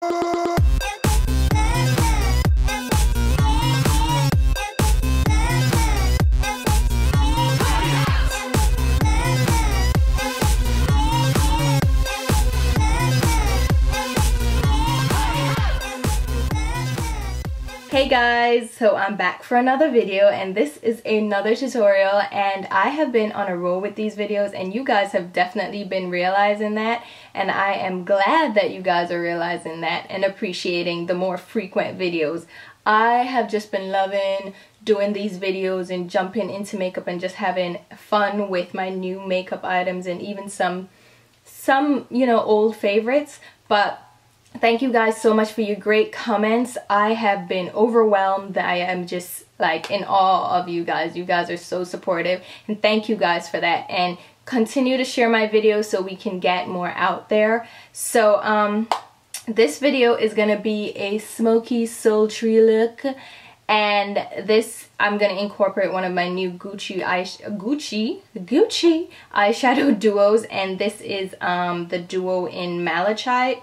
Hey guys, so I'm back for another video, and this is another tutorial, and I have been on a roll with these videos and you guys have definitely been realizing that, and I am glad that you guys are realizing that and appreciating the more frequent videos. I have just been loving doing these videos and jumping into makeup and just having fun with my new makeup items and even some you know, old favorites. But thank you guys so much for your great comments. I have been overwhelmed. I am just like in awe of you guys. You guys are so supportive, and thank you guys for that. And continue to share my videos so we can get more out there. So this video is gonna be a smoky, sultry look, and this I'm gonna incorporate one of my new Gucci eyeshadow duos, and this is the duo in Malachite,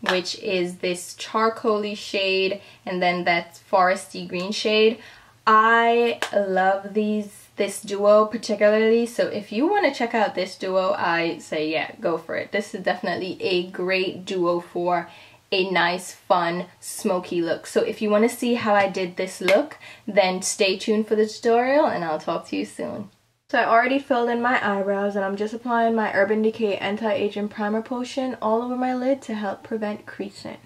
which is this charcoaly shade and then that foresty green shade. I love this duo particularly, so if you want to check out this duo, I say yeah, go for it. This is definitely a great duo for a nice fun smoky look. So if you want to see how I did this look, then stay tuned for the tutorial and I'll talk to you soon. So I already filled in my eyebrows, and I'm just applying my Urban Decay Anti-Aging Primer Potion all over my lid to help prevent creasing.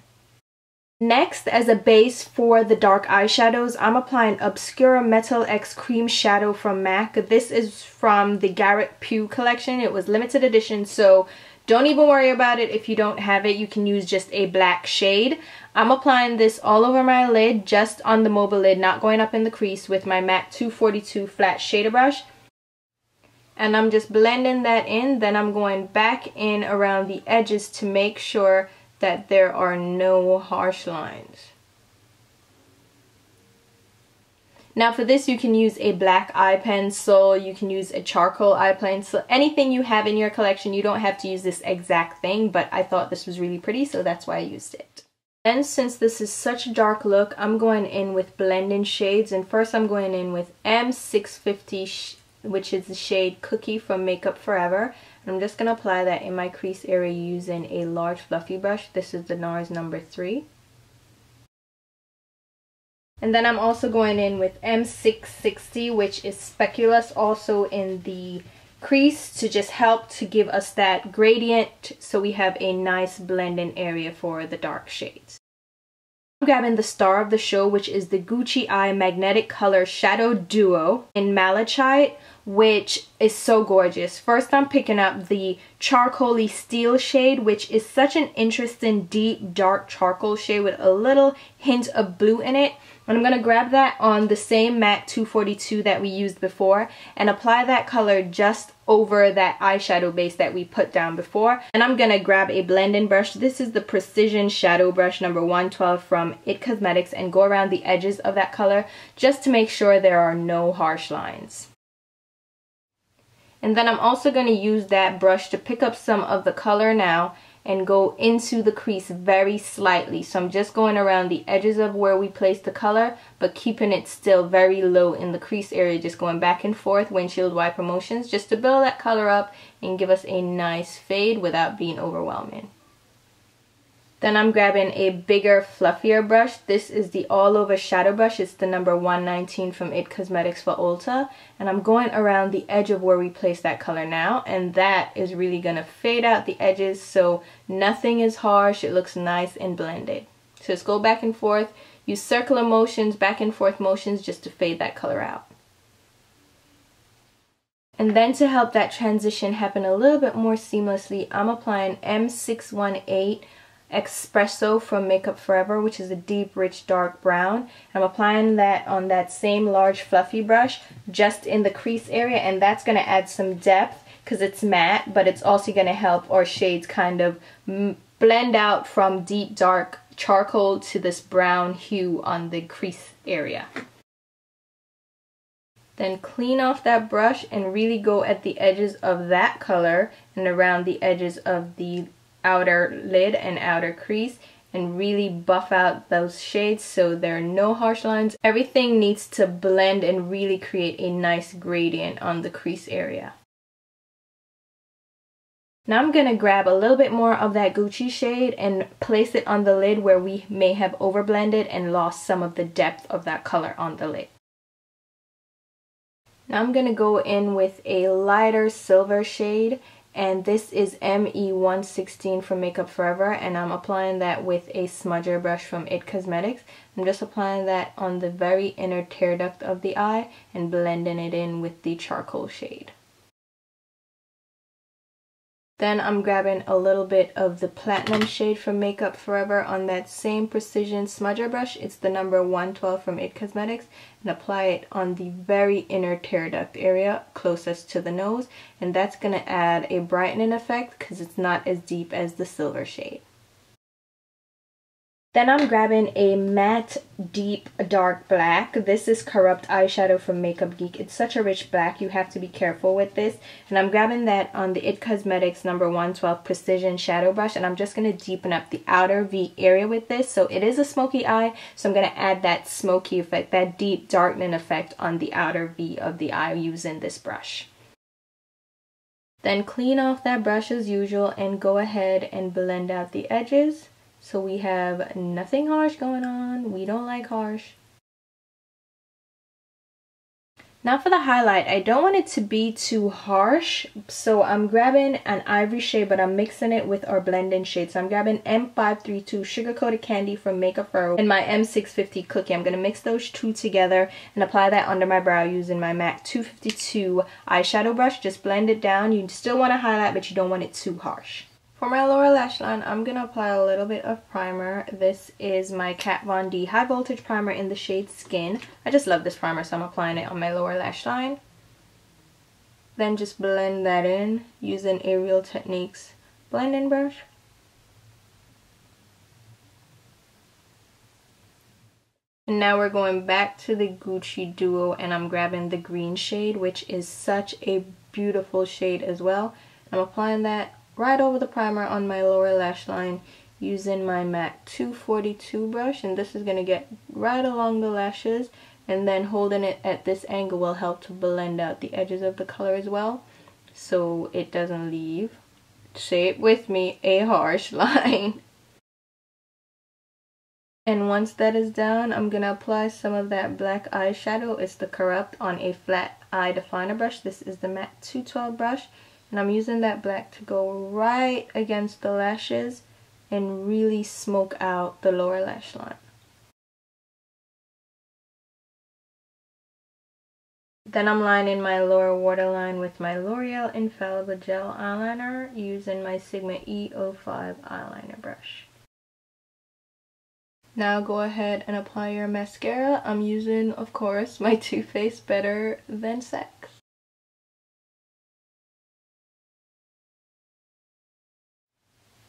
Next, as a base for the dark eyeshadows, I'm applying Obscura Metal X Cream Shadow from MAC. This is from the Garrett Pugh collection. It was limited edition, so don't even worry about it if you don't have it. You can use just a black shade. I'm applying this all over my lid, just on the mobile lid, not going up in the crease, with my MAC 242 flat shader brush. And I'm just blending that in. Then I'm going back in around the edges to make sure that there are no harsh lines. Now for this, you can use a black eye pencil, you can use a charcoal eye pencil, anything you have in your collection. You don't have to use this exact thing, but I thought this was really pretty, so that's why I used it. And since this is such a dark look, I'm going in with blending shades, and first I'm going in with M650, which is the shade Cookie from Makeup Forever. And I'm just going to apply that in my crease area using a large fluffy brush. This is the NARS number 3. And then I'm also going in with M660, which is Speculous, also in the crease, to just help to give us that gradient so we have a nice blending area for the dark shades. I'm grabbing the star of the show, which is the Gucci Eye Magnetic Color Shadow Duo in Malachite, which is so gorgeous. First, I'm picking up the charcoaly steel shade, which is such an interesting deep dark charcoal shade with a little hint of blue in it. And I'm going to grab that on the same MAC 242 that we used before and apply that color just over that eyeshadow base that we put down before. And I'm going to grab a blending brush. This is the Precision Shadow Brush number 112 from IT Cosmetics, and go around the edges of that color just to make sure there are no harsh lines. And then I'm also going to use that brush to pick up some of the color now and go into the crease very slightly. So I'm just going around the edges of where we placed the color, but keeping it still very low in the crease area, just going back and forth, windshield wiper motions, just to build that color up and give us a nice fade without being overwhelming. Then I'm grabbing a bigger, fluffier brush. This is the All Over Shadow Brush. It's the number 119 from IT Cosmetics for Ulta. And I'm going around the edge of where we placed that color now. And that is really going to fade out the edges so nothing is harsh. It looks nice and blended. So just go back and forth. Use circular motions, back and forth motions, just to fade that color out. And then to help that transition happen a little bit more seamlessly, I'm applying M618 Espresso from Makeup Forever, which is a deep, rich, dark brown. I'm applying that on that same large fluffy brush just in the crease area, and that's going to add some depth because it's matte, but it's also going to help our shades kind of blend out from deep, dark charcoal to this brown hue on the crease area. Then clean off that brush and really go at the edges of that color and around the edges of the outer lid and outer crease, and really buff out those shades so there are no harsh lines. Everything needs to blend and really create a nice gradient on the crease area. Now I'm going to grab a little bit more of that Gucci shade and place it on the lid where we may have overblended and lost some of the depth of that color on the lid. Now I'm going to go in with a lighter silver shade, and this is ME116 from Makeup Forever, and I'm applying that with a smudger brush from IT Cosmetics. I'm just applying that on the very inner tear duct of the eye and blending it in with the charcoal shade. Then I'm grabbing a little bit of the platinum shade from Makeup Forever on that same precision smudger brush. It's the number 112 from IT Cosmetics, and apply it on the very inner tear duct area closest to the nose, and that's going to add a brightening effect because it's not as deep as the silver shade. Then I'm grabbing a matte deep dark black. This is Corrupt eyeshadow from Makeup Geek. It's such a rich black, you have to be careful with this. And I'm grabbing that on the IT Cosmetics number 112 Precision Shadow Brush, and I'm just going to deepen up the outer V area with this. So it is a smoky eye, so I'm going to add that smoky effect, that deep darkening effect on the outer V of the eye using this brush. Then clean off that brush as usual and go ahead and blend out the edges. So we have nothing harsh going on. We don't like harsh. Now for the highlight, I don't want it to be too harsh. So I'm grabbing an ivory shade, but I'm mixing it with our blending shade. So I'm grabbing M532 Sugar Coated Candy from Makeup Forever and my M650 Cookie. I'm going to mix those two together and apply that under my brow using my MAC 252 eyeshadow brush. Just blend it down. You still want to highlight, but you don't want it too harsh. For my lower lash line, I'm going to apply a little bit of primer. This is my Kat Von D High Voltage Primer in the shade Skin. I just love this primer, so I'm applying it on my lower lash line. Then just blend that in using a Real Techniques blending brush. And now we're going back to the Gucci Duo, and I'm grabbing the green shade, which is such a beautiful shade as well. I'm applying that right over the primer on my lower lash line using my MAC 242 brush, and this is going to get right along the lashes, and then holding it at this angle will help to blend out the edges of the color as well so it doesn't leave, say it with me, a harsh line. And once that is down, I'm going to apply some of that black eyeshadow. It's the Corrupt on a flat eye definer brush. This is the MAC 212 brush. And I'm using that black to go right against the lashes and really smoke out the lower lash line. Then I'm lining my lower waterline with my L'Oreal Infallible Gel Eyeliner using my Sigma E05 eyeliner brush. Now go ahead and apply your mascara. I'm using, of course, my Too Faced Better Than Sex.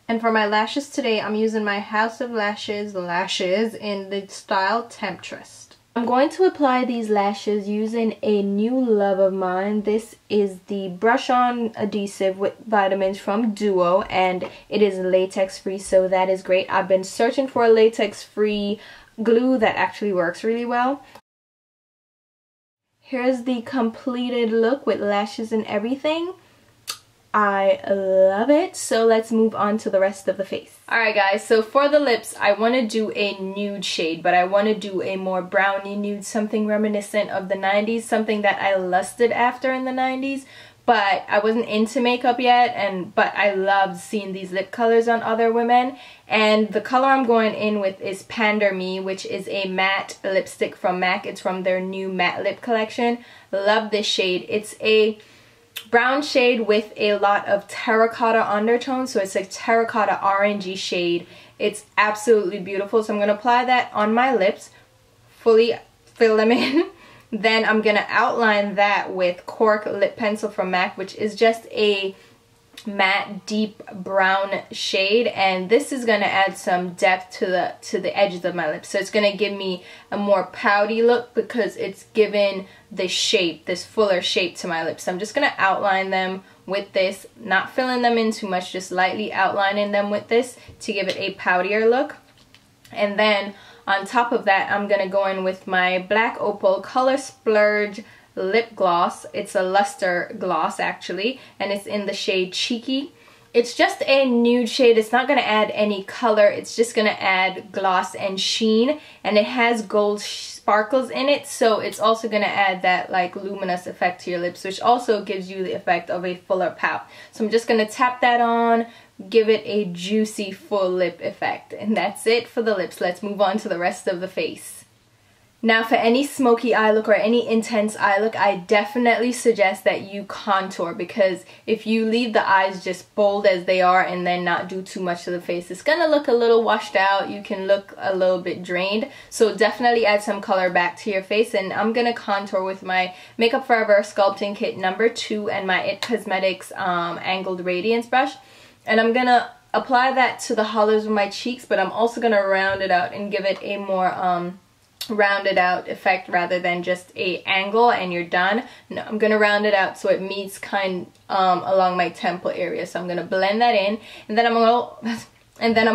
And for my lashes today, I'm using my House of Lashes in the style Temptress. I'm going to apply these lashes using a new love of mine. This is the Brush On Adhesive with Vitamins from Duo, and it is latex free, so that is great. I've been searching for a latex free glue that actually works really well. Here's the completed look with lashes and everything. I love it. So let's move on to the rest of the face. Alright guys, so for the lips, I want to do a nude shade, but I want to do a more brownie nude, something reminiscent of the 90s, something that I lusted after in the 90s, but I wasn't into makeup yet, but I loved seeing these lip colors on other women. And the color I'm going in with is Pander Me, which is a matte lipstick from MAC. It's from their new matte lip collection. Love this shade. It's a brown shade with a lot of terracotta undertones, so it's a terracotta orangey shade. It's absolutely beautiful. So I'm going to apply that on my lips, fully fill them in. Then I'm going to outline that with Cork Lip Pencil from MAC, which is just a matte deep brown shade, and this is going to add some depth to the edges of my lips. So it's going to give me a more pouty look because it's given the shape, this fuller shape to my lips. So I'm just going to outline them with this, not filling them in too much, just lightly outlining them with this to give it a poutier look. And then on top of that, I'm gonna go in with my black Opal ColorSplurge lip gloss. It's a Lustre gloss actually, and it's in the shade Cheeky. It's just a nude shade. It's not going to add any color. It's just going to add gloss and sheen, and it has gold sparkles in it, so it's also going to add that like luminous effect to your lips, which also gives you the effect of a fuller pout. So I'm just going to tap that on, give it a juicy full lip effect, and that's it for the lips. Let's move on to the rest of the face. Now for any smoky eye look or any intense eye look, I definitely suggest that you contour, because if you leave the eyes just bold as they are and then not do too much to the face, it's gonna look a little washed out. You can look a little bit drained. So definitely add some color back to your face, and I'm gonna contour with my Makeup Forever Sculpting Kit #2 and my IT Cosmetics Angled Radiance brush. And I'm gonna apply that to the hollows of my cheeks, but I'm also gonna round it out and give it a more rounded out effect rather than just a angle and you're done. No, I'm gonna round it out so it meets kind along my temple area. So I'm gonna blend that in, and then I'm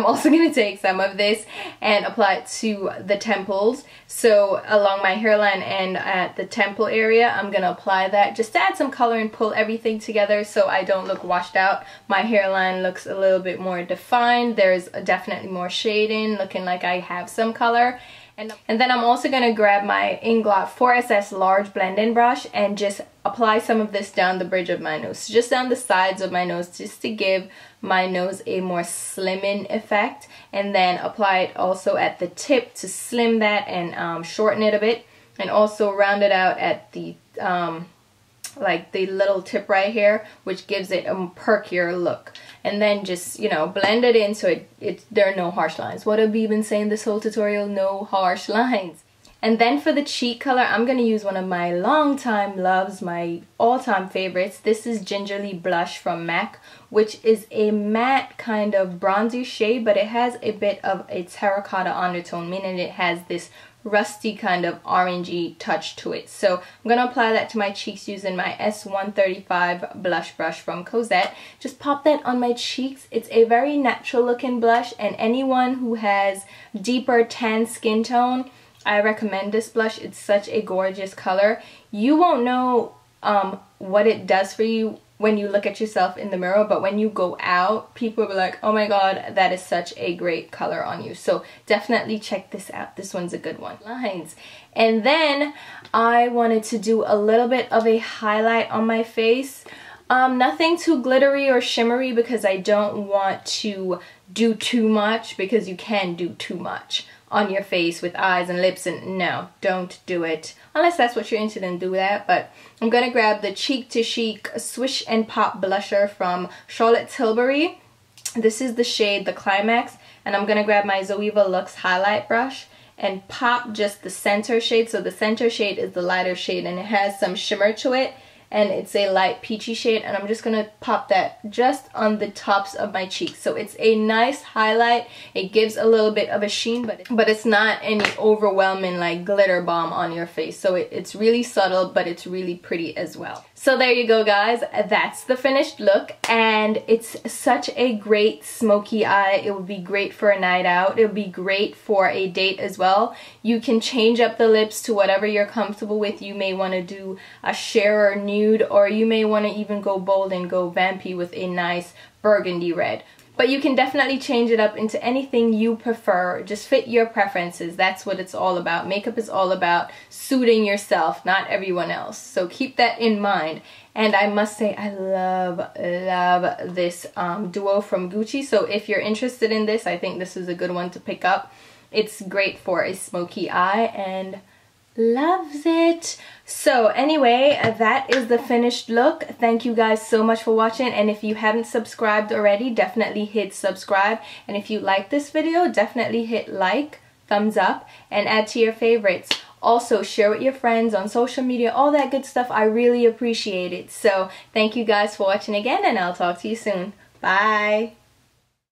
also gonna take some of this and apply it to the temples. So along my hairline and at the temple area, I'm gonna apply that just to add some color and pull everything together so I don't look washed out. My hairline looks a little bit more defined. There's definitely more shading, looking like I have some color. And then I'm also going to grab my Inglot 4SS large blend-in brush and just apply some of this down the bridge of my nose. So just down the sides of my nose, just to give my nose a more slimming effect. And then apply it also at the tip to slim that and shorten it a bit. And also round it out at the like the little tip right here, which gives it a perkier look. And then just, you know, blend it in so there are no harsh lines. What have we been saying this whole tutorial? No harsh lines. And then for the cheek color, I'm going to use one of my longtime loves, my all-time favorites. This is Gingerly Blush from MAC, which is a matte kind of bronzy shade, but it has a bit of a terracotta undertone, meaning it has this rusty kind of orangey touch to it. So I'm going to apply that to my cheeks using my S135 blush brush from Cosette. Just pop that on my cheeks. It's a very natural looking blush, and anyone who has deeper tan skin tone, I recommend this blush. It's such a gorgeous color. You won't know what it does for you when you look at yourself in the mirror, but when you go out, people will be like, oh my god, that is such a great color on you. So definitely check this out. This one's a good one. Lines. And then I wanted to do a little bit of a highlight on my face. Nothing too glittery or shimmery, because I don't want to do too much, because you can do too much on your face with eyes and lips, and no, don't do it unless that's what you're into, then do that. But I'm gonna grab the Cheek to Chic Swish and Pop blusher from Charlotte Tilbury. This is the shade The Climax, and I'm gonna grab my Zoeva Luxe highlight brush and pop just the center shade. So the center shade is the lighter shade, and it has some shimmer to it, and it's a light peachy shade, and I'm just gonna pop that just on the tops of my cheeks. So it's a nice highlight. It gives a little bit of a sheen, but it's not any overwhelming like glitter bomb on your face. So it's really subtle, but it's really pretty as well. So there you go, guys. That's the finished look, and it's such a great smoky eye. It would be great for a night out. It would be great for a date as well. You can change up the lips to whatever you're comfortable with. You may want to do a sheer or nude, or you may want to even go bold and go vampy with a nice burgundy red. But you can definitely change it up into anything you prefer. Just fit your preferences. That's what it's all about. Makeup is all about suiting yourself, not everyone else. So keep that in mind. And I must say, I love this duo from Gucci. So if you're interested in this, I think this is a good one to pick up. It's great for a smoky eye, and loves it. So anyway, that is the finished look. Thank you guys so much for watching, and if you haven't subscribed already, definitely hit subscribe. And if you like this video, definitely hit like, thumbs up, and add to your favorites. Also share with your friends on social media, all that good stuff. I really appreciate it. So thank you guys for watching again, and I'll talk to you soon. Bye.